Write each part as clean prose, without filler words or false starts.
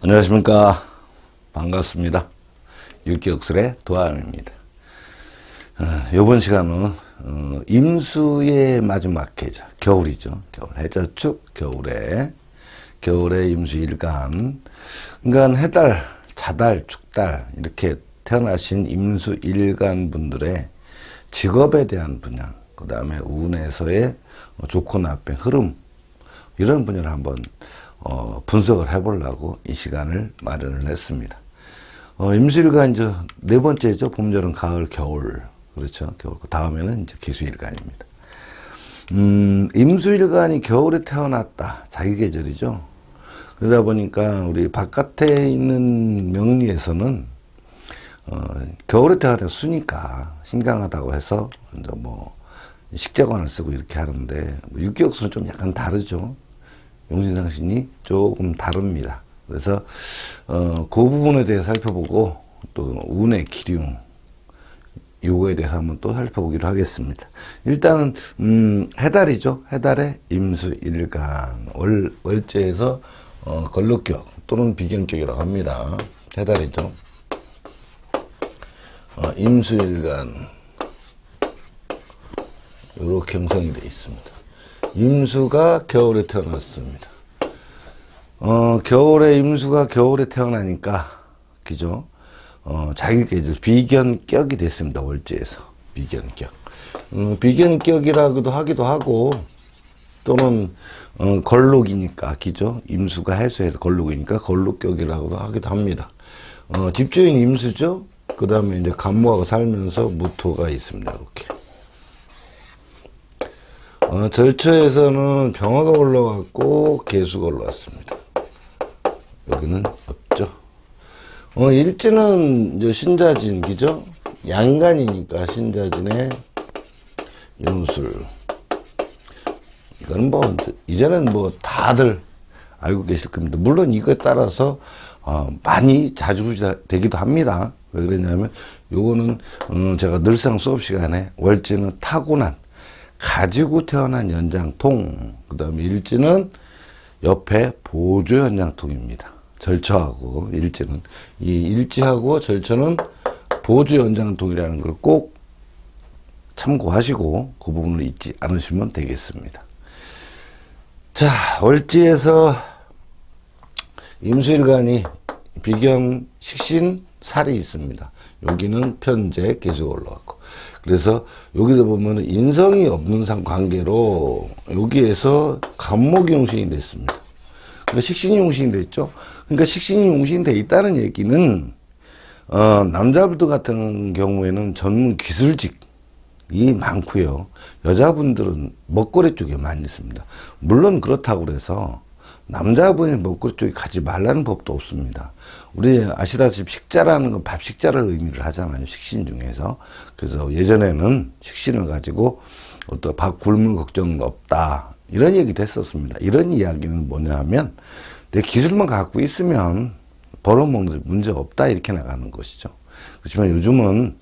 안녕하십니까. 반갑습니다. 율기역술의 도안입니다. 이번 시간은 임수의 마지막 계절, 겨울이죠. 겨울, 해자축, 겨울의 임수일간. 그러니까 해달, 자달, 축달 이렇게 태어나신 임수일간 분들의 직업에 대한 분야, 그 다음에 운에서의 좋고 나쁜 흐름, 이런 분야를 한번 분석을 해보려고 이 시간을 마련을 했습니다. 임수일간 이제 네 번째죠. 봄, 여름, 가을, 겨울. 그렇죠. 겨울. 그 다음에는 이제 기수일간입니다. 임수일간이 겨울에 태어났다. 자기 계절이죠. 그러다 보니까 우리 바깥에 있는 명리에서는 겨울에 태어난 수니까 신강하다고 해서 이제 뭐 식재관을 쓰고 이렇게 하는데 육기역수는 좀 약간 다르죠. 용신상신이 조금 다릅니다. 그래서 그 부분에 대해서 살펴보고 또 운의 기륭 요거에 대해서 한번 또 살펴보기로 하겠습니다. 일단은 해달이죠. 해달의 임수일간 월제에서 걸록격 또는 비견격이라고 합니다. 해달이죠. 임수일간 이렇게 형성이 되어 있습니다. 임수가 겨울에 태어났습니다. 겨울에 임수가 겨울에 태어나니까 그죠? 자기 계절 비견격이 됐습니다. 월지에서 비견격. 비견격이라고도 하기도 하고 또는 걸록이니까 기죠? 임수가 해수해서 걸록이니까 걸록격이라고도 하기도 합니다. 집주인 임수죠. 그 다음에 이제 간무하고 살면서 무토가 있습니다. 이렇게. 절처에서는 병화가 올라왔고 개수가 올라왔습니다. 여기는 없죠. 일지는 이제 신자진, 그죠? 양간이니까 신자진의 용술. 이건 뭐, 이제는 뭐 다들 알고 계실 겁니다. 물론 이거에 따라서, 많이 자주 되기도 합니다. 왜 그러냐면, 요거는, 제가 늘상 수업 시간에 월지는 타고난, 가지고 태어난 연장통, 그 다음에 일지는 옆에 보조 연장통입니다. 절처하고 일지는. 이 일지하고 절처는 보조 연장통이라는 걸 꼭 참고하시고 그 부분을 잊지 않으시면 되겠습니다. 자, 월지에서 임수일간이 비견, 식신, 살이 있습니다. 여기는 편재, 계수가 올라왔고. 그래서 여기서 보면 인성이 없는 관계로 여기에서 간목이 용신이 됐습니다. 그러니까 식신이 용신이 됐죠. 그러니까 식신이 용신이 돼 있다는 얘기는 남자분들 같은 경우에는 전문 기술직이 많고요. 여자분들은 먹거리 쪽에 많이 있습니다. 물론 그렇다고 그래서 남자분이 먹거리 쪽에 가지 말라는 법도 없습니다. 우리 아시다시피 식자라는 건 밥식자를 의미를 하잖아요. 식신 중에서. 그래서 예전에는 식신을 가지고 어떤 밥 굶을 걱정은 없다. 이런 얘기도 했었습니다. 이런 이야기는 뭐냐 하면 내 기술만 갖고 있으면 벌어먹는 데 문제 없다. 이렇게 나가는 것이죠. 그렇지만 요즘은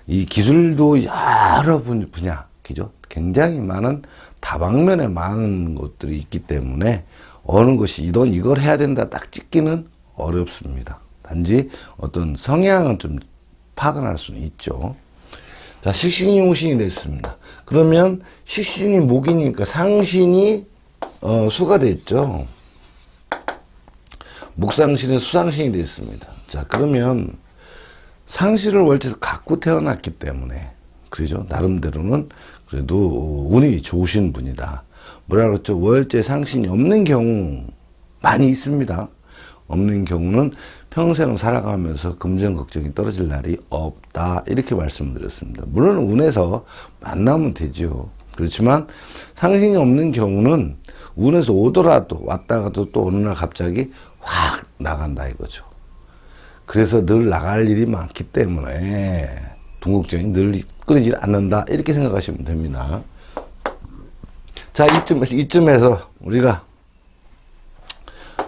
이 기술도 여러 분야, 그죠? 굉장히 많은 다방면에 많은 것들이 있기 때문에 어느 것이 이걸 해야 된다 딱 찍기는 어렵습니다. 단지 어떤 성향은 좀 파악할 수는 있죠. 자, 식신이 용신이 됐습니다. 그러면 식신이 목이니까 상신이 수가 됐죠. 목상신이 수상신이 됐습니다. 자, 그러면 상신을 월지에서 갖고 태어났기 때문에 그죠? 나름대로는 그래도 운이 좋으신 분이다. 뭐라 그랬죠? 월제 상신이 없는 경우 많이 있습니다. 없는 경우는 평생 살아가면서 금전 걱정이 떨어질 날이 없다. 이렇게 말씀드렸습니다. 물론 운에서 만나면 되죠. 그렇지만 상신이 없는 경우는 운에서 오더라도 왔다가도 또 어느 날 갑자기 확 나간다 이거죠. 그래서 늘 나갈 일이 많기 때문에 돈 걱정이 늘 끊이질 않는다. 이렇게 생각하시면 됩니다. 자, 이쯤에서 우리가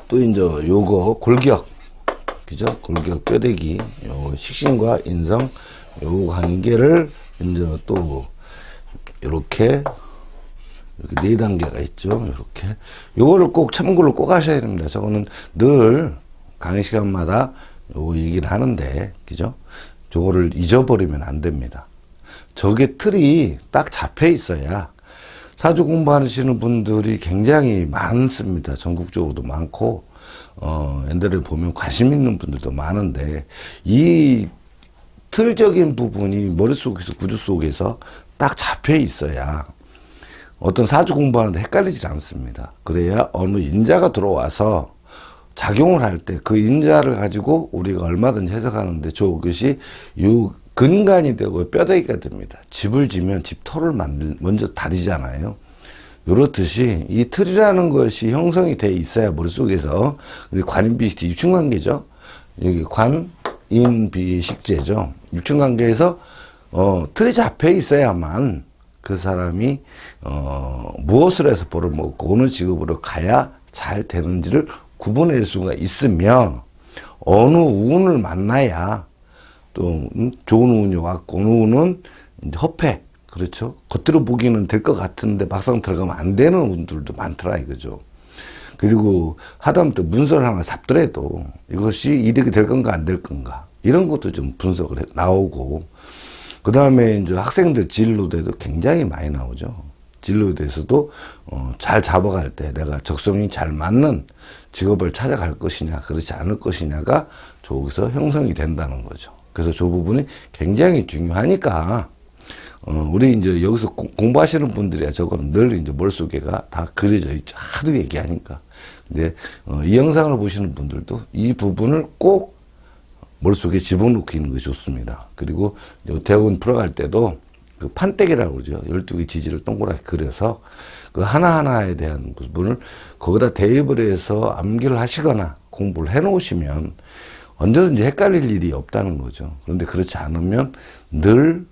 또 이제 요거 골격, 그죠? 골격 뼈대기, 요 식신과 인성, 요 관계를 이제 또 이렇게 이렇게 네 단계가 있죠. 이렇게 요거를 꼭 참고를 꼭 하셔야 됩니다. 저거는 늘 강의 시간마다 요 얘기를 하는데, 그죠? 저거를 잊어버리면 안 됩니다. 저게 틀이 딱 잡혀 있어야 사주 공부하시는 분들이 굉장히 많습니다. 전국적으로도 많고, 엔데를 보면 관심 있는 분들도 많은데, 이 틀적인 부분이 머릿속에서, 구조 속에서 딱 잡혀 있어야 어떤 사주 공부하는데 헷갈리지 않습니다. 그래야 어느 인자가 들어와서 작용을 할 때 그 인자를 가지고 우리가 얼마든지 해석하는데 저것이 근간이 되고 뼈대기가 됩니다. 집을 지면 집토를 먼저 다지잖아요. 이렇듯이 이 틀이라는 것이 형성이 돼 있어야 머릿속에서, 관인비식제 유충관계죠. 여기 관인비식제죠. 유충관계에서 틀이 잡혀 있어야만 그 사람이 무엇을 해서 벌을 먹고 어느 직업으로 가야 잘 되는지를 구분할 수가 있으며, 어느 운을 만나야 또 좋은 운이 왔고 어느 운은 이제 허패, 그렇죠. 겉으로 보기는 될 것 같은데 막상 들어가면 안 되는 운들도 많더라 이거죠. 그리고 하다못해 문서를 하나 잡더라도 이것이 이득이 될 건가 안 될 건가, 이런 것도 좀 분석을 나오고, 그 다음에 이제 학생들 진로대도 굉장히 많이 나오죠. 진로대에서도 잘 잡아갈 때 내가 적성이 잘 맞는 직업을 찾아갈 것이냐 그렇지 않을 것이냐가 저기서 형성이 된다는 거죠. 그래서 저 부분이 굉장히 중요하니까 우리 이제 여기서 공부하시는 분들이야 저거는 늘 이제 머릿속에가 다 그려져 있죠. 하도 얘기하니까. 근데 이 영상을 보시는 분들도 이 부분을 꼭 머릿속에 집어넣고 있는 것이 좋습니다. 그리고 대운 풀어갈 때도 그 판때기라고 그러죠. 12개 지지를 동그랗게 그려서 그 하나하나에 대한 부분을 거기다 대입을 해서 암기를 하시거나 공부를 해 놓으시면 언제든지 헷갈릴 일이 없다는 거죠. 그런데 그렇지 않으면 늘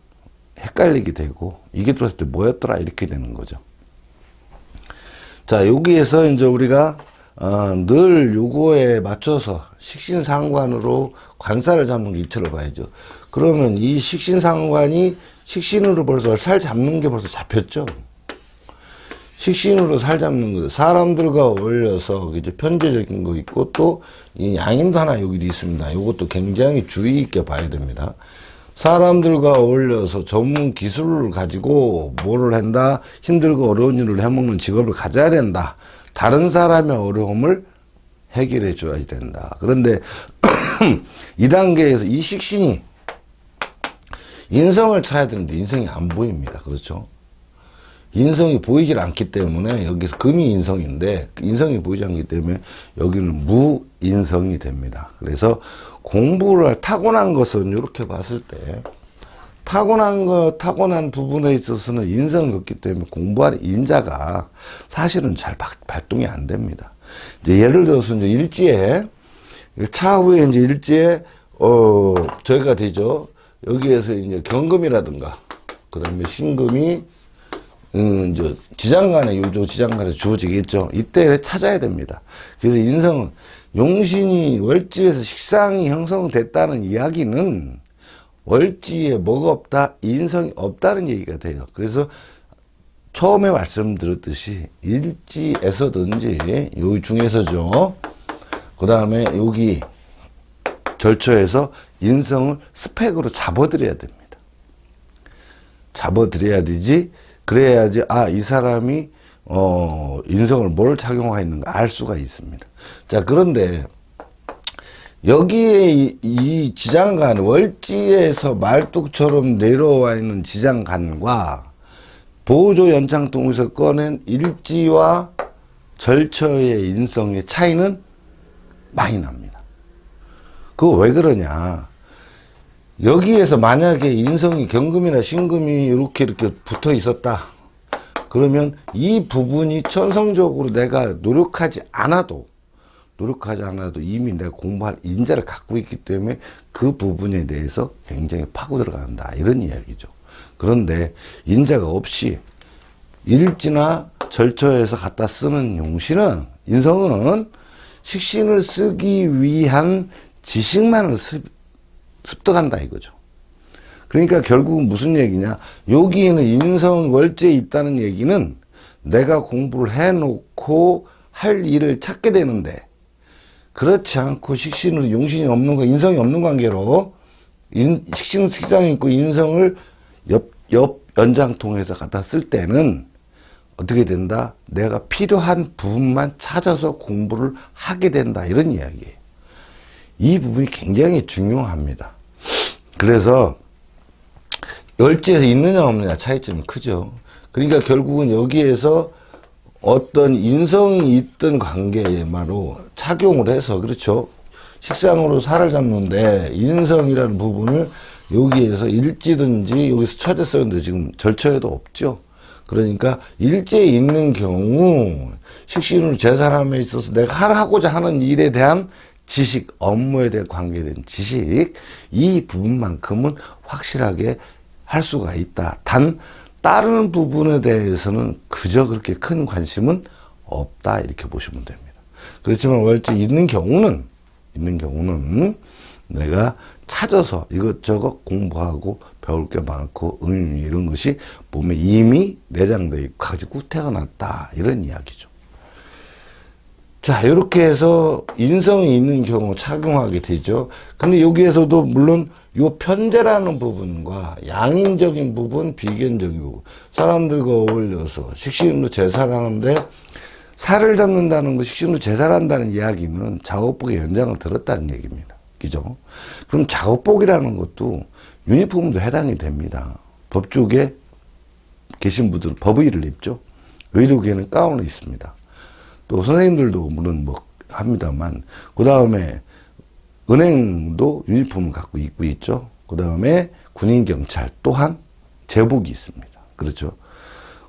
헷갈리게 되고, 이게 들어왔을 때 뭐였더라 이렇게 되는 거죠. 자, 여기에서 이제 우리가 늘 요거에 맞춰서 식신상관으로 관사를 잡는 게 이틀을 봐야죠. 그러면 이 식신상관이 식신으로 벌써 살 잡는 게 벌써 잡혔죠. 식신으로 살 잡는 거, 사람들과 어울려서 이제 편제적인 거 있고, 또 이 양인도 하나 여기 있습니다. 이것도 굉장히 주의 있게 봐야 됩니다. 사람들과 어울려서 전문 기술을 가지고 뭐를 한다, 힘들고 어려운 일을 해먹는 직업을 가져야 된다. 다른 사람의 어려움을 해결해 줘야 된다. 그런데 이 단계에서 이 식신이 인성을 찾아야 되는데 인성이 안 보입니다. 그렇죠? 인성이 보이질 않기 때문에, 여기서 금이 인성인데 인성이 보이지 않기 때문에 여기는 무인성이 됩니다. 그래서 공부를 타고난 것은 이렇게 봤을 때 타고난 부분에 있어서는 인성이 없기 때문에 공부할 인자가 사실은 잘 발동이 안 됩니다. 이제 예를 들어서 이제 일지에 차후에 이제 일지에 저희가 되죠. 여기에서 이제 경금이라든가 그다음에 신금이 이제 지장간에 요조 지장간에 주어지겠죠. 이때 찾아야 됩니다. 그래서 인성은 용신이 월지에서 식상이 형성됐다는 이야기는 월지에 뭐가 없다, 인성이 없다는 얘기가 돼요. 그래서 처음에 말씀드렸듯이 일지에서든지 요 중에서죠. 그 다음에 여기 절처에서 인성을 스펙으로 잡아드려야 됩니다. 잡아드려야 되지. 그래야지 이 사람이 인성을 뭘 착용하고 있는가 알 수가 있습니다. 자, 그런데 여기에 이 지장간, 월지에서 말뚝처럼 내려와 있는 지장간과 보조 연장통에서 꺼낸 일지와 절처의 인성의 차이는 많이 납니다. 그거 왜 그러냐? 여기에서 만약에 인성이 경금이나 신금이 이렇게 붙어 있었다. 그러면 이 부분이 천성적으로 내가 노력하지 않아도 이미 내가 공부할 인자를 갖고 있기 때문에 그 부분에 대해서 굉장히 파고 들어간다. 이런 이야기죠. 그런데 인자가 없이 일지나 절처에서 갖다 쓰는 용신은, 인성은 식신을 쓰기 위한 지식만을 습득한다 이거죠. 그러니까 결국은 무슨 얘기냐, 여기에는 인성 월제에 있다는 얘기는 내가 공부를 해놓고 할 일을 찾게 되는데, 그렇지 않고 식신으로 용신이 없는 거, 인성이 없는 관계로 식신 식상이 있고 인성을 옆 연장통해서 갖다 쓸 때는 어떻게 된다? 내가 필요한 부분만 찾아서 공부를 하게 된다. 이런 이야기예요. 이 부분이 굉장히 중요합니다. 그래서 열지에서 있느냐 없느냐 차이점이 크죠. 그러니까 결국은 여기에서 어떤 인성이 있던 관계만으로 착용을 해서, 그렇죠. 식상으로 살을 잡는데 인성이라는 부분을 여기에서 일지든지 여기서 처제 쓰는데 지금 절처에도 없죠. 그러니까 일제에 있는 경우 식신으로 제사함에 있어서 내가 하고자 하는 일에 대한 지식, 업무에 대해 관계된 지식, 이 부분만큼은 확실하게 할 수가 있다. 단 다른 부분에 대해서는 그저 그렇게 큰 관심은 없다. 이렇게 보시면 됩니다. 그렇지만 월지 있는 경우는 내가 찾아서 이것저것 공부하고 배울 게 많고 이런 것이 몸에 이미 내장되어 있고 가지고 태어났다. 이런 이야기죠. 자, 이렇게 해서 인성이 있는 경우 착용하게 되죠. 근데 여기에서도 물론 요 편제라는 부분과 양인적인 부분, 비견적인 부분, 사람들과 어울려서 식신으로 제사를 하는데 살을 잡는다는 거, 식신으로 제사를 한다는 이야기는 작업복의 연장을 들었다는 얘기입니다. 그죠? 그럼 작업복이라는 것도 유니폼도 해당이 됩니다. 법조계 계신 분들은 법의를 입죠. 의료계는 가운을 입습니다. 또 선생님들도 물론 뭐 합니다만, 그 다음에 은행도 유니폼을 갖고 입고 있죠. 그 다음에 군인 경찰 또한 제복이 있습니다. 그렇죠.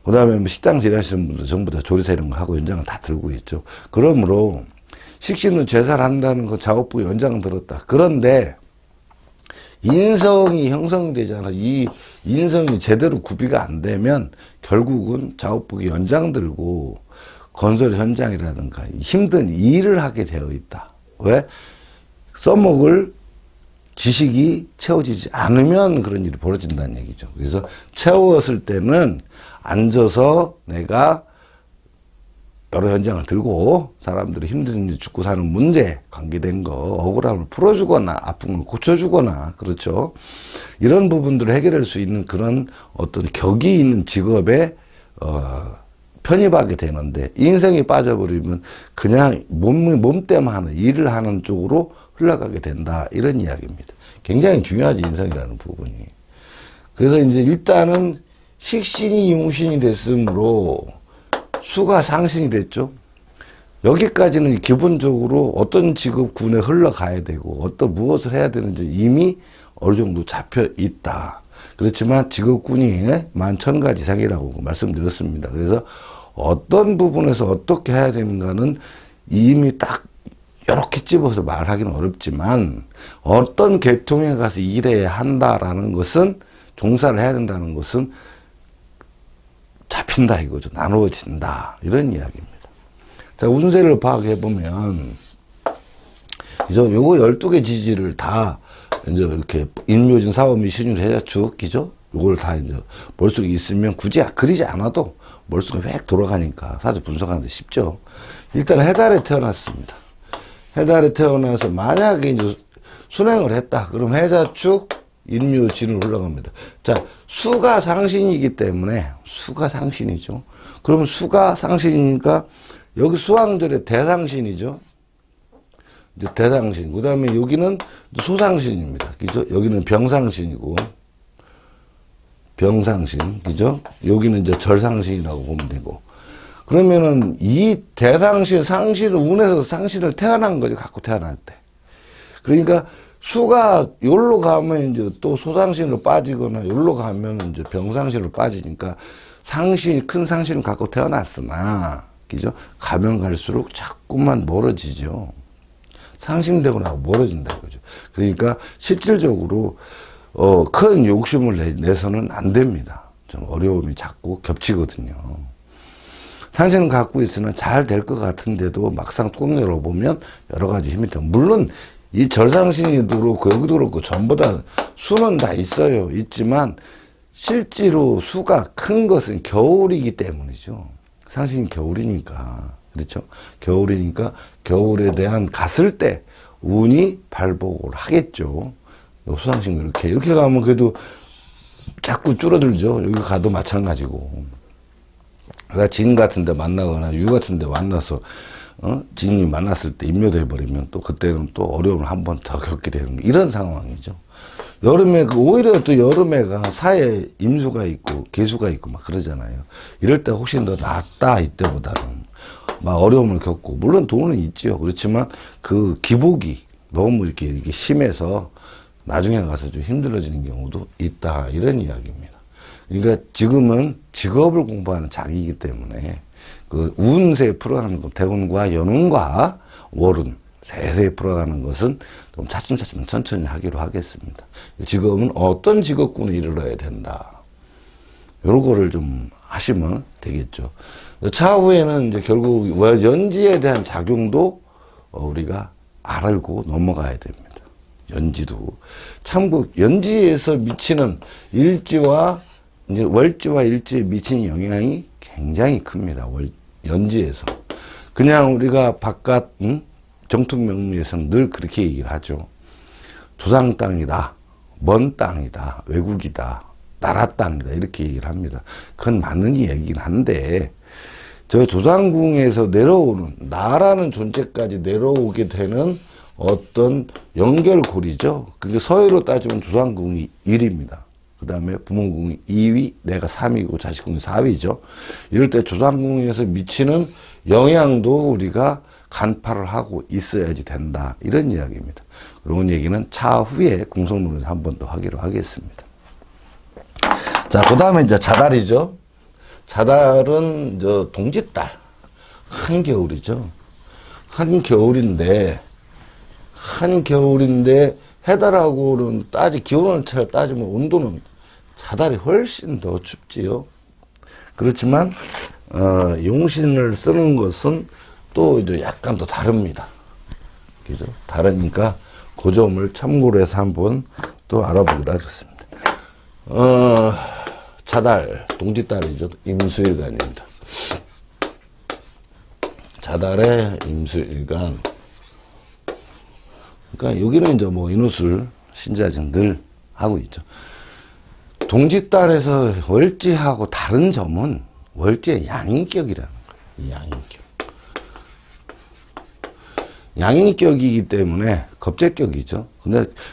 그 다음에 뭐 식당 일하시는 분들 전부 다 조리사 이런 거 하고 연장을 다 들고 있죠. 그러므로 식신으로 제사를 한다는 거 작업복에 연장을 들었다. 그런데 인성이 형성되잖아. 이 인성이 제대로 구비가 안 되면 결국은 작업복에 연장 들고 건설 현장이라든가 힘든 일을 하게 되어 있다. 왜? 써먹을 지식이 채워지지 않으면 그런 일이 벌어진다는 얘기죠. 그래서 채웠을 때는 앉아서 내가 여러 현장을 들고 사람들이 힘든 일 죽고 사는 문제 관계된 거 억울함을 풀어주거나 아픈 걸 고쳐주거나, 그렇죠. 이런 부분들을 해결할 수 있는 그런 어떤 격이 있는 직업에 편입하게 되는데, 인생이 빠져버리면 그냥 몸 때문에 하는 일을 하는 쪽으로 흘러가게 된다. 이런 이야기입니다. 굉장히 중요하지, 인성이라는 부분이. 그래서 이제 일단은 식신이 용신이 됐으므로 수가 상신이 됐죠. 여기까지는 기본적으로 어떤 직업군에 흘러가야 되고 어떤 무엇을 해야 되는지 이미 어느 정도 잡혀 있다. 그렇지만 직업군이 11,000가지 이상이라고 말씀드렸습니다. 그래서 어떤 부분에서 어떻게 해야 되는가는 이미 딱 이렇게 집어서 말하기는 어렵지만, 어떤 계통에 가서 일해야 한다라는 것은, 종사를 해야 된다는 것은 잡힌다 이거죠. 나누어진다. 이런 이야기입니다. 자, 운세를 파악해보면, 요거 12개 지지를 다, 이제 이렇게, 인묘진, 사오미, 신유, 해자축, 기죠? 요걸 다 이제 머릿속에 있으면 굳이 그리지 않아도 머릿속에 획 돌아가니까 사주 분석하는데 쉽죠. 일단 해달에 태어났습니다. 해달에 태어나서 만약에 이제 순행을 했다. 그럼 해자축, 인묘진으로 흘러갑니다. 자, 수가 상신이기 때문에, 수가 상신이죠. 그러면 수가 상신이니까 여기 수왕절에 대상신이죠. 이제 대상신. 그 다음에 여기는 소상신입니다. 그죠? 여기는 병상신이고, 병상신. 그죠? 여기는 이제 절상신이라고 보면 되고. 그러면은 이 대상신, 상신을 운에서 상신을 태어난 거죠. 갖고 태어날 때. 그러니까 수가 여기로 가면 이제 또 소상신으로 빠지거나 여기로 가면 이제 병상신으로 빠지니까 상신, 큰 상신을 갖고 태어났으나, 그죠? 가면 갈수록 자꾸만 멀어지죠. 상신되고 나고 멀어진다 이거죠. 그러니까 실질적으로 큰 욕심을 내서는 안 됩니다. 좀 어려움이 자꾸 겹치거든요. 상신은 갖고 있으면 잘 될 것 같은데도 막상 꼭 열어보면 여러 가지 힘이 더. 물론 이 절상신이 그렇고 여기도 그렇고 전부 다 수는 다 있어요. 있지만 실제로 수가 큰 것은 겨울이기 때문이죠. 상신이 겨울이니까. 그렇죠? 겨울이니까 겨울에 대한 갔을 때 운이 발복을 하겠죠. 소상식 이렇게 가면 그래도 자꾸 줄어들죠. 여기 가도 마찬가지고. 그러니까 진 같은 데 만나거나 유 같은 데 만나서 진이 만났을 때 임묘돼 버리면 또 그때는 또 어려움을 한 번 더 겪게 되는 이런 상황이죠. 여름에 오히려 또 여름에가 사에 임수가 있고 계수가 있고 막 그러잖아요. 이럴 때 훨씬 더 낫다 이때보다는. 막 어려움을 겪고 물론 돈은 있지요. 그렇지만 그 기복이 너무 이렇게 심해서 나중에 가서 좀 힘들어지는 경우도 있다 이런 이야기입니다. 그러니까 지금은 직업을 공부하는 자기이기 때문에 그 운세 풀어가는 것, 대운과 연운과 월운 세세히 풀어가는 것은 좀 차츰차츰 천천히 하기로 하겠습니다. 직업은 어떤 직업군을 이루어야 된다. 요런 거를 좀 하시면 되겠죠. 차후에는 이제 결국 연지에 대한 작용도 우리가 알고 넘어가야 됩니다. 연지도. 참고 연지에서 미치는 일지와 이제 월지와 일지에 미치는 영향이 굉장히 큽니다. 연지에서. 그냥 우리가 바깥, 정통 명리에서는 늘 그렇게 얘기를 하죠. 조상 땅이다. 먼 땅이다. 외국이다. 나라 땅이다. 이렇게 얘기를 합니다. 그건 맞는 얘기긴 한데, 저 조상궁에서 내려오는, 나라는 존재까지 내려오게 되는 어떤 연결고리죠. 그게 서해로 따지면 조상궁이 1입니다. 그 다음에 부모궁이 2위, 내가 3위고 자식궁이 4위죠. 이럴 때 조상궁에서 미치는 영향도 우리가 간파를 하고 있어야지 된다. 이런 이야기입니다. 그런 얘기는 차후에 궁성론에서 한 번 더 하기로 하겠습니다. 자, 그 다음에 이제 자달이죠. 자달은 저 동짓달. 한겨울이죠. 한겨울인데 해달하고는 기온을 따지면 온도는 자달이 훨씬 더 춥지요. 그렇지만 용신을 쓰는 것은 또 이제 약간 더 다릅니다. 그죠? 다르니까 그 점을 참고로 해서 한번 또 알아보기로 하겠습니다. 자달, 동짓달이죠. 임수일간입니다. 자달의 임수일간. 그러니까 여기는 이제 뭐 인호술 신자진 늘 하고 있죠. 동짓달에서 월지하고 다른 점은 월지의 양인격이라는 거예요. 양인격. 양인격이기 때문에 겁재격이죠.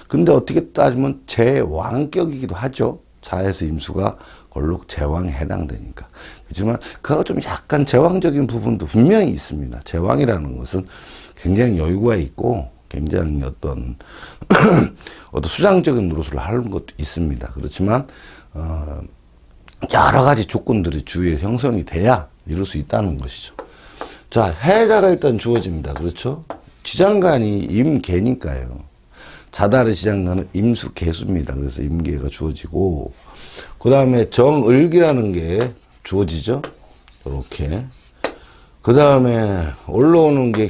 근데 어떻게 따지면 제왕격이기도 하죠. 자에서 임수가 걸록 제왕에 해당되니까. 그렇지만 그거 좀 약간 제왕적인 부분도 분명히 있습니다. 제왕이라는 것은 굉장히 여유가 있고 굉장히 어떤 수장적인 노릇을 하는 것도 있습니다. 그렇지만 여러 가지 조건들이 주위에 형성이 돼야 이룰 수 있다는 것이죠. 자, 해자가 일단 주어집니다. 그렇죠? 지장간이 임계니까요. 자달의 지장간은 임수계수입니다. 그래서 임계가 주어지고, 그 다음에 정을기라는 게 주어지죠. 이렇게. 그 다음에 올라오는 게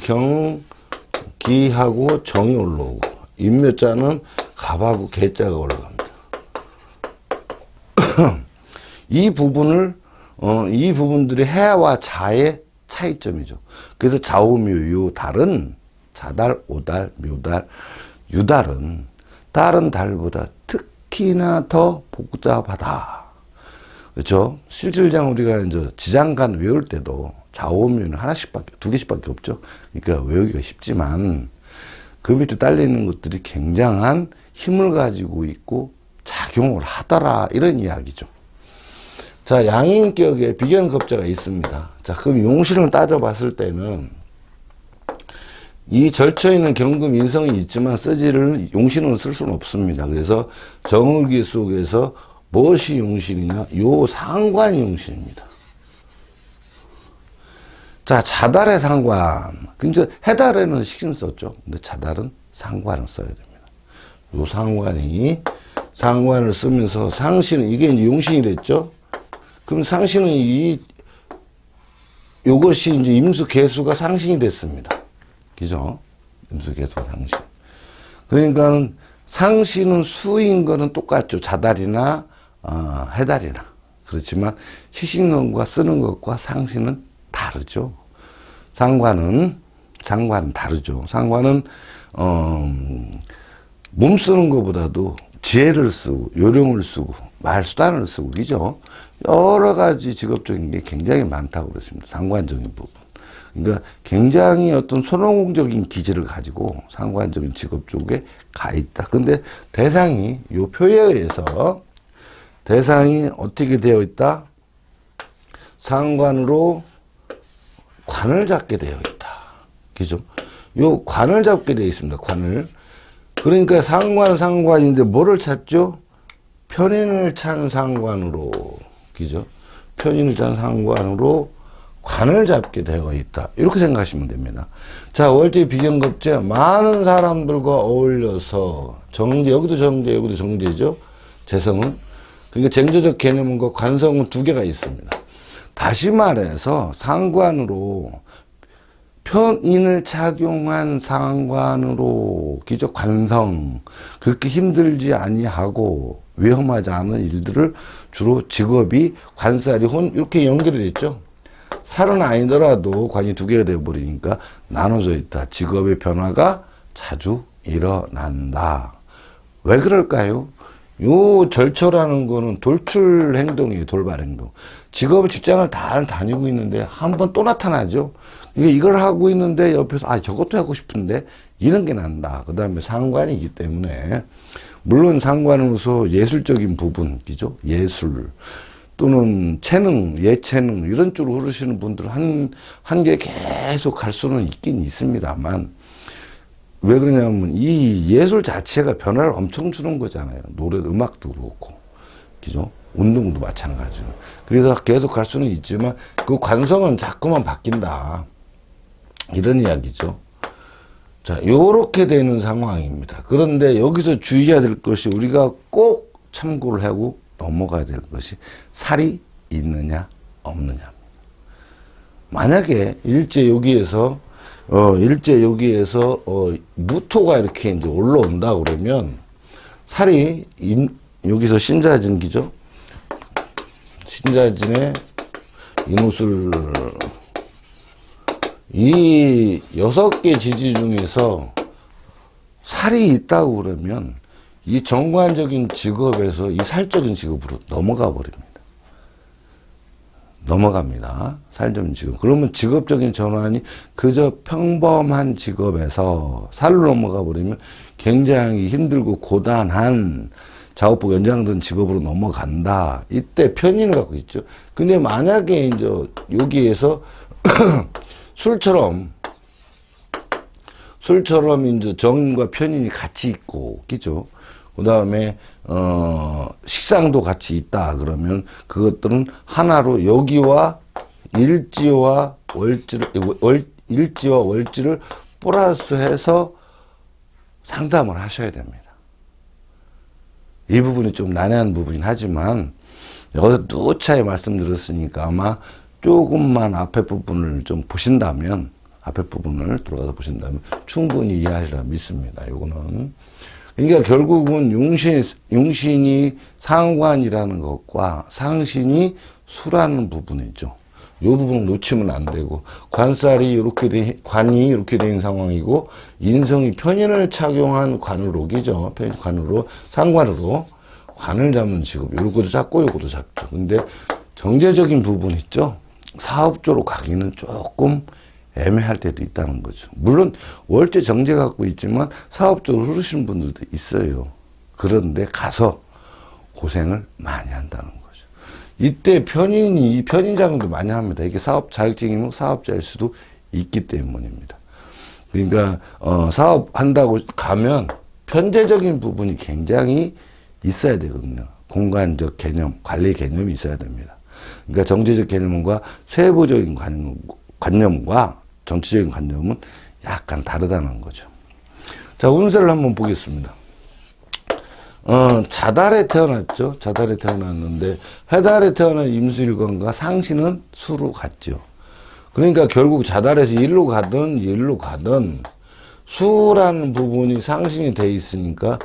경기하고 정이 올라오고, 임묘자는 갑하고 계자가 올라갑니다. 이 부분들이 해와 자의 차이점이죠. 그래서 좌우묘, 달은 자달, 오달, 묘달, 유달은 다른 달보다 특히나 더 복잡하다. 그렇죠? 실질상 우리가 이제 지장간 외울 때도 좌우묘는 두 개씩밖에 없죠. 그러니까 외우기가 쉽지만 그 밑에 딸려있는 것들이 굉장한 힘을 가지고 있고 작용을 하더라. 이런 이야기죠. 자, 양인격에 비견급자가 있습니다. 자, 그럼 용신을 따져봤을 때는 이 절쳐있는 경금 인성이 있지만 용신은 쓸 수는 없습니다. 그래서 정을기 속에서 무엇이 용신이냐? 요 상관이 용신입니다. 자, 자달의 상관. 그러니까 해달에는 식신 썼죠. 근데 자달은 상관을 써야 됩니다. 요 상관을 쓰면서 상신은, 이게 이제 용신이 됐죠? 그럼 상신은 요것이 이제 임수계수가 상신이 됐습니다. 그죠? 임수계수가 상신. 그러니까는 상신은 수인 거는 똑같죠. 자달이나, 해달이나. 그렇지만, 시신론과 쓰는 것과 상신은 다르죠. 상관은 다르죠. 상관은 몸 쓰는 것보다도 지혜를 쓰고 요령을 쓰고 말수단을 쓰고 그죠. 여러 가지 직업적인 게 굉장히 많다고 그랬습니다. 상관적인 부분. 그러니까 굉장히 어떤 선호공적인 기질을 가지고 상관적인 직업 쪽에 가 있다. 근데 대상이 요 표에 의해서 대상이 어떻게 되어 있다? 상관으로 관을 잡게 되어 있다. 그죠? 요 관을 잡게 되어 있습니다. 관을. 그러니까 상관인데 뭐를 찾죠? 편인을 찬 상관으로. 그죠? 편인을 찬 상관으로 관을 잡게 되어 있다. 이렇게 생각하시면 됩니다. 자, 월제 비견급제 많은 사람들과 어울려서 여기도 정제죠. 재성은. 그러니까 쟁조적 개념과 관성은 두 개가 있습니다. 다시 말해서 상관으로 편인을 착용한 상관으로 기적 관성 그렇게 힘들지 아니하고 위험하지 않은 일들을 주로 직업이 관살이 이렇게 연결이 됐죠. 살은 아니더라도 관이 두 개가 되어버리니까 나눠져 있다. 직업의 변화가 자주 일어난다. 왜 그럴까요? 요 절처라는 거는 돌출 행동이에요. 돌발 행동. 직장을 다 다니고 있는데 한 번 또 나타나죠. 이걸 하고 있는데 옆에서 저것도 하고 싶은데 이런 게 난다. 그 다음에 상관이기 때문에 물론 상관으로서 예술적인 부분이죠. 예술 또는 예체능 이런 쪽으로 흐르시는 분들은 한 개 계속 갈 수는 있긴 있습니다만 왜 그러냐면 이 예술 자체가 변화를 엄청 주는 거잖아요. 음악도 그렇고 그죠? 운동도 마찬가지로. 그래서 계속 갈 수는 있지만 그 관성은 자꾸만 바뀐다. 이런 이야기죠. 자, 요렇게 되는 상황입니다. 그런데 여기서 주의해야 될 것이 우리가 꼭 참고를 하고 넘어가야 될 것이 살이 있느냐 없느냐. 만약에 일제 여기에서 무토가 이렇게 이제 올라온다 그러면 살이 여기서 신자진기죠. 신자진의 인옷을 이 6개 지지 중에서 살이 있다고 그러면 이 정관적인 직업에서 이 살적인 직업으로 넘어갑니다. 살적인 직업. 그러면 직업적인 전환이 그저 평범한 직업에서 살로 넘어가 버리면 굉장히 힘들고 고단한 작업복 연장된 직업으로 넘어간다. 이때 편인을 갖고 있죠. 근데 만약에 이제 여기에서 술처럼 이제 정인과 편인이 같이 있고, 그죠? 그 다음에, 식상도 같이 있다. 그러면 그것들은 하나로 여기와 일지와 월지를 플러스해서 상담을 하셔야 됩니다. 이 부분이 좀 난해한 부분이긴 하지만, 여기서 누차게 말씀드렸으니까 아마 조금만 앞에 부분을 좀 보신다면, 앞에 부분을 들어가서 보신다면 충분히 이해하시라 믿습니다. 요거는. 그러니까 결국은 용신이 상관이라는 것과 상신이 수라는 부분이죠. 이 부분을 놓치면 안 되고, 관이 이렇게 된 상황이고, 인성이 편인을 착용한 관으로, 그죠? 관으로, 상관으로, 관을 잡는 직업. 요것도 잡고, 요것도 잡죠. 근데 정제적인 부분 있죠? 사업적으로 가기는 조금 애매할 때도 있다는 거죠. 물론 월제 정제 갖고 있지만 사업적으로 흐르시는 분들도 있어요. 그런데 가서 고생을 많이 한다는 거죠. 이때 편인작용도 많이 합니다. 이게 사업 자격증이면 사업자일 수도 있기 때문입니다. 그러니까 사업한다고 가면 편제적인 부분이 굉장히 있어야 되거든요. 공간적 개념, 관리 개념이 있어야 됩니다. 그러니까 정제적 개념과 세부적인 관념과 정치적인 관념은 약간 다르다는 거죠. 자, 운세를 한번 보겠습니다. 자달에 태어났죠. 자달에 태어났는데 해달에 태어난 임수일관과 상신은 수로 갔죠. 그러니까 결국 자달에서 일로 가든 수라는 부분이 상신이 돼 있으니까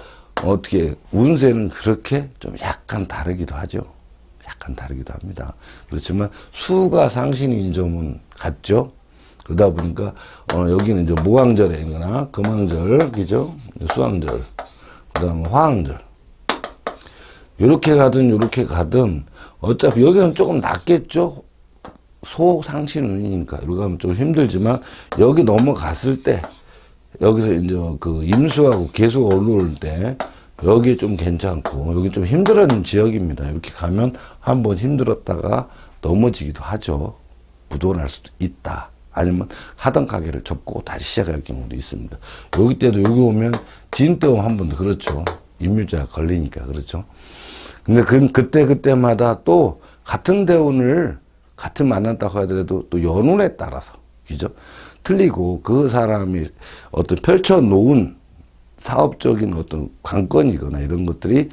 어떻게 운세는 그렇게 좀 약간 다르기도 하죠. 약간 다르기도 합니다. 그렇지만 수가 상신인 점은 같죠. 그러다 보니까, 여기는 이제 모광절이거나 금왕절, 그죠? 수왕절, 그 다음에 화왕절. 요렇게 가든, 요렇게 가든, 어차피 여기는 조금 낫겠죠? 소상신운이니까. 이렇게 하면 좀 힘들지만, 여기 넘어갔을 때, 여기서 이제 그 임수하고 계수가 올라올 때, 여기 좀 괜찮고, 여기 좀 힘들어진 지역입니다. 이렇게 가면 한번 힘들었다가 넘어지기도 하죠. 부도가 날 수도 있다. 아니면 하던 가게를 접고 다시 시작할 경우도 있습니다. 여기 때도 여기 오면 진대음 한 번 더 그렇죠. 임유자가 걸리니까 그렇죠. 근데 그때마다 또 같은 대운을 같은 만났다고 하더라도 또 연운에 따라서 그죠? 틀리고 그 사람이 어떤 펼쳐놓은 사업적인 어떤 관건이거나 이런 것들이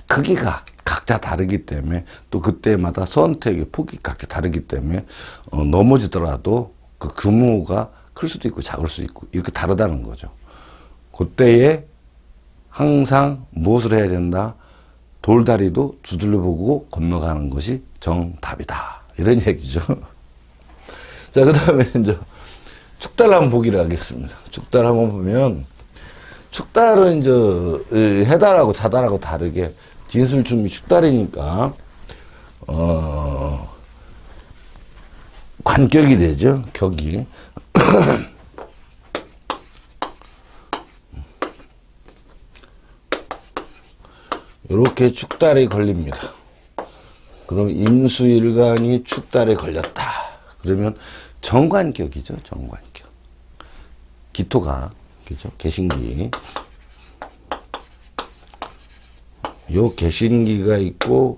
크기가 각자 다르기 때문에 또 그때마다 선택의 폭이 각자 다르기 때문에 넘어지더라도 그 규모가 클 수도 있고 작을 수 있고 이렇게 다르다는 거죠. 그때에 항상 무엇을 해야 된다? 돌다리도 두들려 보고 건너가는 것이 정답이다. 이런 얘기죠. 자, 그 다음에 이제 축달 한번 보기로 하겠습니다. 축달 한번 보면 축달은 이제 해달하고 자달하고 다르게 진술춤이 축달이니까 관격이 되죠. 격이. 이렇게 축달이 걸립니다. 그럼 임수일간이 축달에 걸렸다. 그러면 정관격이죠. 정관격. 기토가 그죠? 개신기. 요 개신기가 있고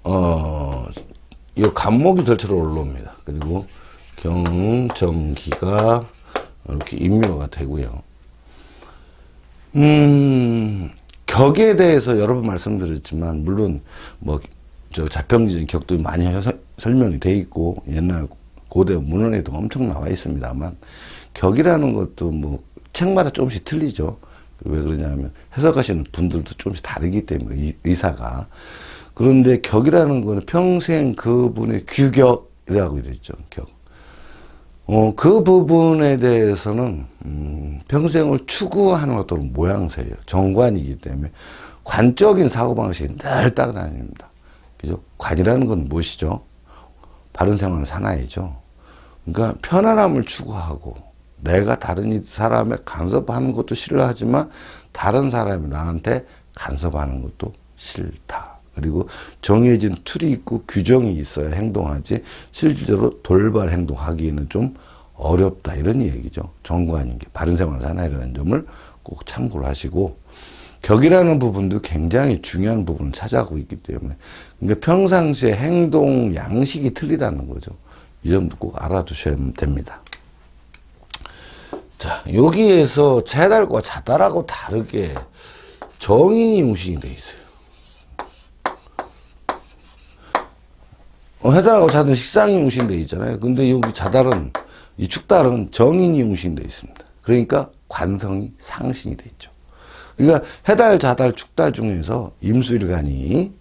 요 간목이 덜처럼 올라옵니다. 그리고 경정기가 이렇게 임묘가 되고요. 격에 대해서 여러 번 말씀드렸지만 물론 뭐 저 자평지진 격도 많이 설명이 돼 있고 옛날 고대 문헌에도 엄청 나와 있습니다만 격이라는 것도 뭐 책마다 조금씩 틀리죠. 왜 그러냐면 해석하시는 분들도 조금씩 다르기 때문에 의사가. 그런데 격이라는 거는 평생 그분의 규격이라고 되죠. 격. 그 부분에 대해서는 평생을 추구하는 어떤 모양새예요. 정관이기 때문에 관적인 사고방식이 늘 따라다닙니다. 그죠? 관이라는 건 무엇이죠? 바른 생활 사나이죠. 그러니까 편안함을 추구하고 내가 다른 사람에 간섭하는 것도 싫어하지만 다른 사람이 나한테 간섭하는 것도 싫다. 그리고 정해진 틀이 있고 규정이 있어야 행동하지 실제로 돌발 행동하기에는 좀 어렵다 이런 얘기죠. 정관인 게 바른 생활 사나이라는 점을 꼭 참고를 하시고 격이라는 부분도 굉장히 중요한 부분을 차지하고 있기 때문에 그러니까 평상시에 행동 양식이 틀리다는 거죠. 이 점도 꼭 알아두셔야 됩니다. 자, 여기에서 재달과 자달하고 다르게 정인이 용신이 되어 있어요. 해달하고 자달은 식상이 용신이 되어 있잖아요. 근데 여기 자달은, 이 축달은 정인이 용신이 되어 있습니다. 그러니까 관성이 상신이 되어 있죠. 그러니까 해달, 자달, 축달 중에서 임수일간이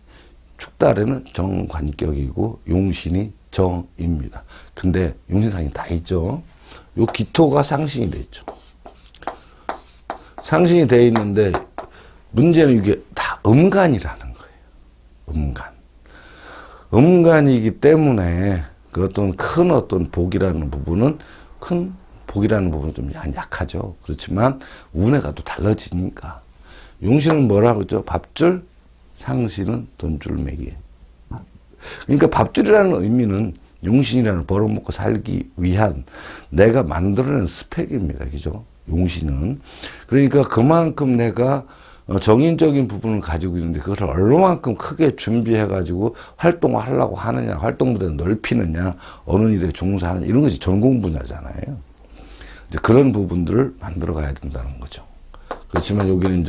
축달에는 정관격이고 용신이 정입니다. 근데 용신상이 다 있죠. 요 기토가 상신이 돼 있죠. 상신이 돼 있는데 문제는 이게 다 음간이라는 거예요. 음간. 음간이기 때문에 그 어떤 큰 어떤 복이라는 부분은 좀 약하죠. 그렇지만 운해가 또 달라지니까. 용신은 뭐라 그러죠? 밥줄, 상신은 돈줄 매기. 그러니까 밥줄이라는 의미는 용신이라는 벌어먹고 살기 위한 내가 만들어낸 스펙입니다. 그죠? 용신은. 그러니까 그만큼 내가 정인적인 부분을 가지고 있는데 그것을 얼마만큼 크게 준비해가지고 활동을 하려고 하느냐, 활동무대를 넓히느냐, 어느 일에 종사하느냐, 이런 것이 전공 분야잖아요. 이제 그런 부분들을 만들어 가야 된다는 거죠. 그렇지만 여기는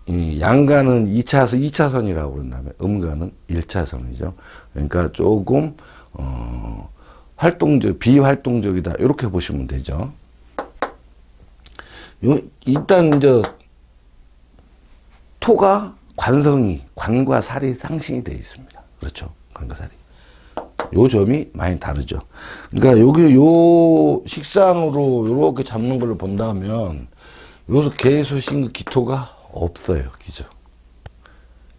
이 양간은 2차선이라고 그런 다음에 음간은 1차선이죠. 그러니까 조금 비활동적이다. 이렇게 보시면 되죠. 일단 토가 관성이, 관과 살이 상신이 되어 있습니다. 그렇죠. 관과 살이. 요 점이 많이 다르죠. 그러니까 여기 요 식상으로 요렇게 잡는 걸 본다면 요 개소신 기토가 없어요. 그죠?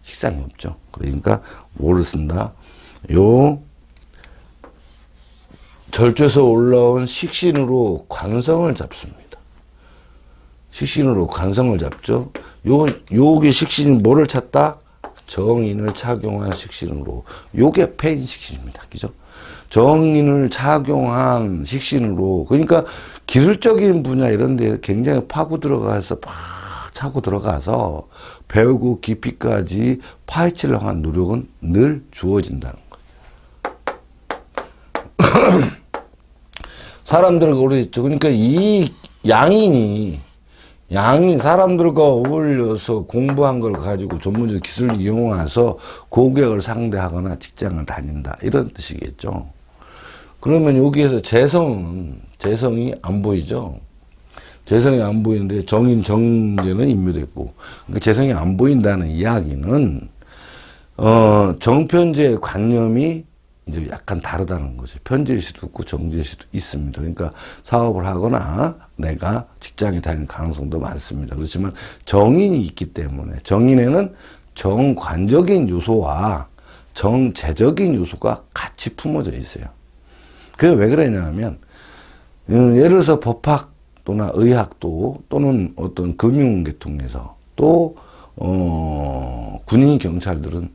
식상이 없죠. 그러니까 뭐를 쓴다? 요 절주에서 올라온 식신으로 관성을 잡습니다. 식신으로 관성을 잡죠. 요게 식신이 뭐를 찾다? 정인을 착용한 식신으로. 요게 폐인 식신입니다. 그죠? 정인을 착용한 식신으로. 그러니까 기술적인 분야 이런 데 굉장히 파고 들어가서 팍 차고 들어가서 배우고 깊이까지 파헤치려고 한 노력은 늘 주어진다는 거예요. 사람들과 오래됐죠. 그러니까 이 양인이 사람들과 어울려서 공부한 걸 가지고 전문적 기술을 이용해서 고객을 상대하거나 직장을 다닌다. 이런 뜻이겠죠. 그러면 여기에서 재성이 안 보이죠. 재성이 안 보이는데 정인, 정제는 인묘됐고. 그러니까 재성이 안 보인다는 이야기는, 정편제의 관념이 이제 약간 다르다는 거죠. 편제일 수도 있고 정제일 수도 있습니다. 그러니까 사업을 하거나 내가 직장에 다니는 가능성도 많습니다. 그렇지만 정인이 있기 때문에 정인에는 정관적인 요소와 정제적인 요소가 같이 품어져 있어요. 그게 왜 그러냐면 예를 들어서 법학 또나 의학도 또는 어떤 금융계통에서 또 군인 경찰들은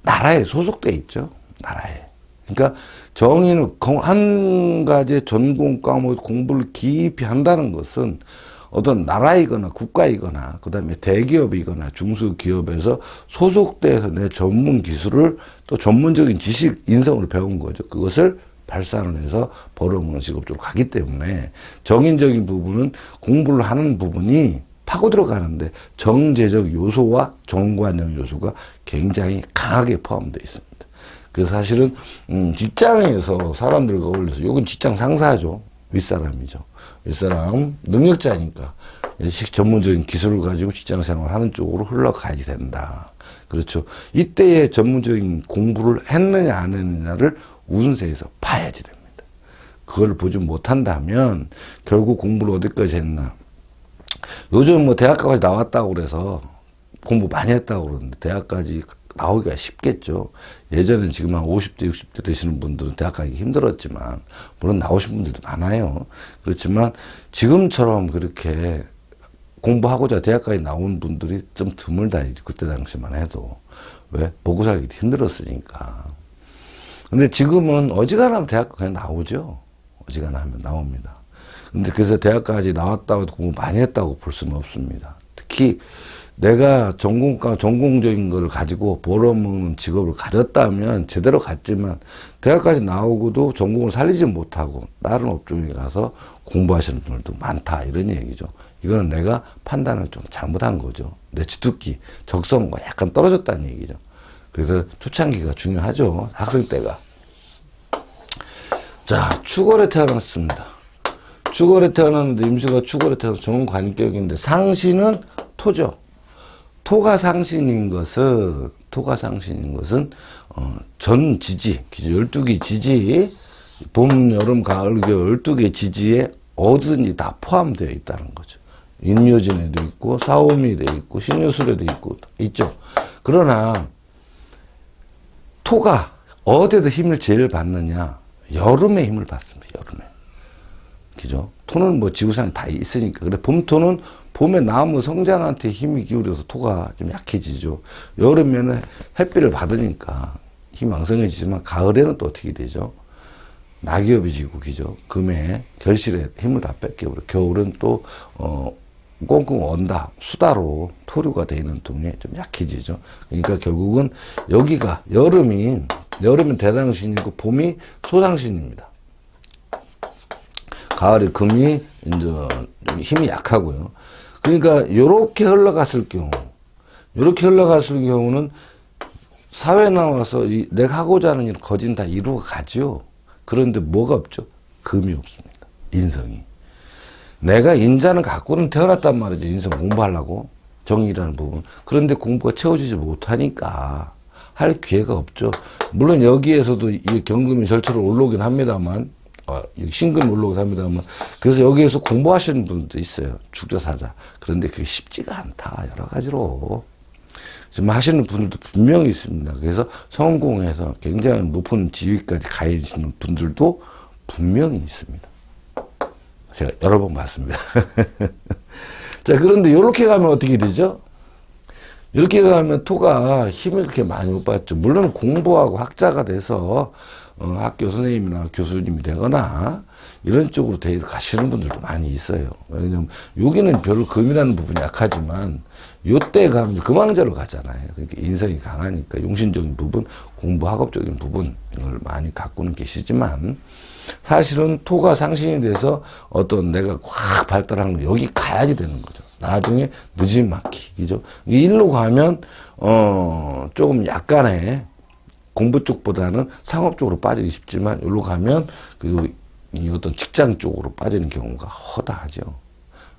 나라에 소속돼 있죠. 나라에. 그러니까 정인을 한 가지 전공 과목 공부를 깊이 한다는 것은 어떤 나라이거나 국가이거나 그 다음에 대기업이거나 중소기업에서 소속돼서 내 전문 기술을 또 전문적인 지식 인성으로 배운 거죠. 그것을 발산을 해서 벌어먹는 직업적으로 가기 때문에 정인적인 부분은 공부를 하는 부분이 파고 들어가는데 정제적 요소와 정관적 요소가 굉장히 강하게 포함되어 있습니다. 그래서 사실은 직장에서 사람들과 어울려서 요건 직장 상사죠. 윗사람이죠. 윗사람 능력자니까 전문적인 기술을 가지고 직장 생활하는 쪽으로 흘러가야 된다. 그렇죠. 이때의 전문적인 공부를 했느냐 안 했느냐를 운세에서 봐야지 됩니다. 그걸 보지 못한다면 결국 공부를 어디까지 했나. 요즘 뭐 대학까지 나왔다고 그래서 공부 많이 했다고 그러는데 대학까지 나오기가 쉽겠죠. 예전엔 지금 한 50대, 60대 되시는 분들은 대학 가기 힘들었지만, 물론 나오신 분들도 많아요. 그렇지만 지금처럼 그렇게 공부하고자 대학까지 나온 분들이 좀 드물다. 그때 당시만 해도. 왜? 먹고 살기 힘들었으니까. 근데 지금은 어지간하면 대학 그냥 나오죠. 어지간하면 나옵니다. 근데 그래서 대학까지 나왔다고 공부 많이 했다고 볼 수는 없습니다. 특히 내가 전공적인 걸 가지고 벌어먹는 직업을 가졌다면 제대로 갔지만 대학까지 나오고도 전공을 살리지 못하고 다른 업종에 가서 공부하시는 분들도 많다. 이런 얘기죠. 이거는 내가 판단을 좀 잘못한 거죠. 내 주특기, 적성과 약간 떨어졌다는 얘기죠. 그래서 초창기가 중요하죠. 학생 때가. 자, 축월에 태어났습니다. 축월에 태어났는데 임수가 축월에 태어나서 정관격인데 상신은 토죠. 토가 상신인 것은 전지지, 12개 지지, 봄, 여름, 가을, 겨울 12개 지지에 어든지 다 포함되어 있다는 거죠. 인묘진에도 있고, 사오미에도 있고, 신유술에도 있죠. 그러나, 토가 어디에도 힘을 제일 받느냐? 여름에 힘을 받습니다, 여름에. 그죠? 토는 뭐 지구상에 다 있으니까. 그래, 봄토는 봄에 나무 성장한테 힘이 기울여서 토가 좀 약해지죠. 여름에는 햇빛을 받으니까 힘이 왕성해지지만 가을에는 또 어떻게 되죠? 낙엽이 지고, 그죠? 금에 결실에 힘을 다 뺏겨버려. 겨울은 또, 꽁꽁 언다, 수다로 토류가 되는 통에 좀 약해지죠. 그러니까 결국은 여기가 여름은 대상신이고 봄이 소상신입니다. 가을에 금이 이제 좀 힘이 약하고요. 그러니까 요렇게 흘러갔을 경우는 사회 나와서 내가 하고자 하는 일 거진 다 이루어 가죠. 그런데 뭐가 없죠? 금이 없습니다. 인성이. 내가 인자는 갖고는 태어났단 말이죠. 인성 공부하려고. 정의라는 부분. 그런데 공부가 채워지지 못하니까 할 기회가 없죠. 물론 여기에서도 이 경금이 절차로 올라오긴 합니다만, 신금이 올라오긴 합니다만, 그래서 여기에서 공부하시는 분도 있어요. 축조사자. 그런데 그게 쉽지가 않다. 여러 가지로. 지금 하시는 분들도 분명히 있습니다. 그래서 성공해서 굉장히 높은 지위까지 가 계시는 분들도 분명히 있습니다. 제가 여러 번 봤습니다. 자, 그런데 이렇게 가면 어떻게 되죠? 이렇게 가면 토가 힘을 그렇게 많이 못 받죠. 물론 공부하고 학자가 돼서 학교 선생님이나 교수님이 되거나 이런 쪽으로 가시는 분들도 많이 있어요. 왜냐면 여기는 별로 금이라는 부분이 약하지만 요때 가면 금왕자로 가잖아요. 그러니까 인성이 강하니까 용신적인 부분, 공부 학업적인 부분을 많이 갖고는 계시지만 사실은 토가 상신이 돼서 어떤 내가 확 발달하는 거 여기 가야지 되는 거죠. 나중에 늦은 막히기죠. 일로 가면 조금 약간의 공부 쪽보다는 상업 쪽으로 빠지기 쉽지만 여기로 가면 이 어떤 직장 쪽으로 빠지는 경우가 허다하죠.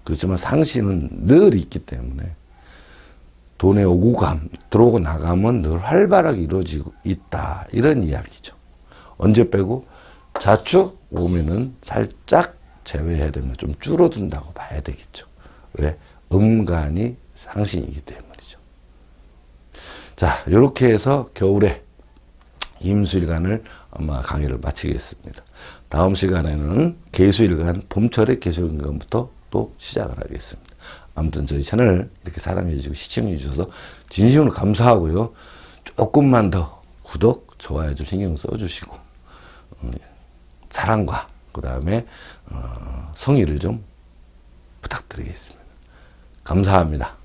그렇지만 상신은 늘 있기 때문에 돈의 오고 감, 들어오고 나가면 늘 활발하게 이루어지고 있다. 이런 이야기죠. 언제 빼고? 자축 오면은 살짝 제외해야 되면 좀 줄어든다고 봐야 되겠죠. 왜? 음간이 상신이기 때문이죠. 자, 이렇게 해서 겨울에 임수일간을 아마 강의를 마치겠습니다. 다음 시간에는 계수일간, 봄철의 계수일간부터 또 시작을 하겠습니다. 아무튼 저희 채널 이렇게 사랑해주시고 시청해 주셔서 진심으로 감사하고요. 조금만 더 구독, 좋아요 좀 신경 써주시고 사랑과 그 다음에 성의를 좀 부탁드리겠습니다. 감사합니다.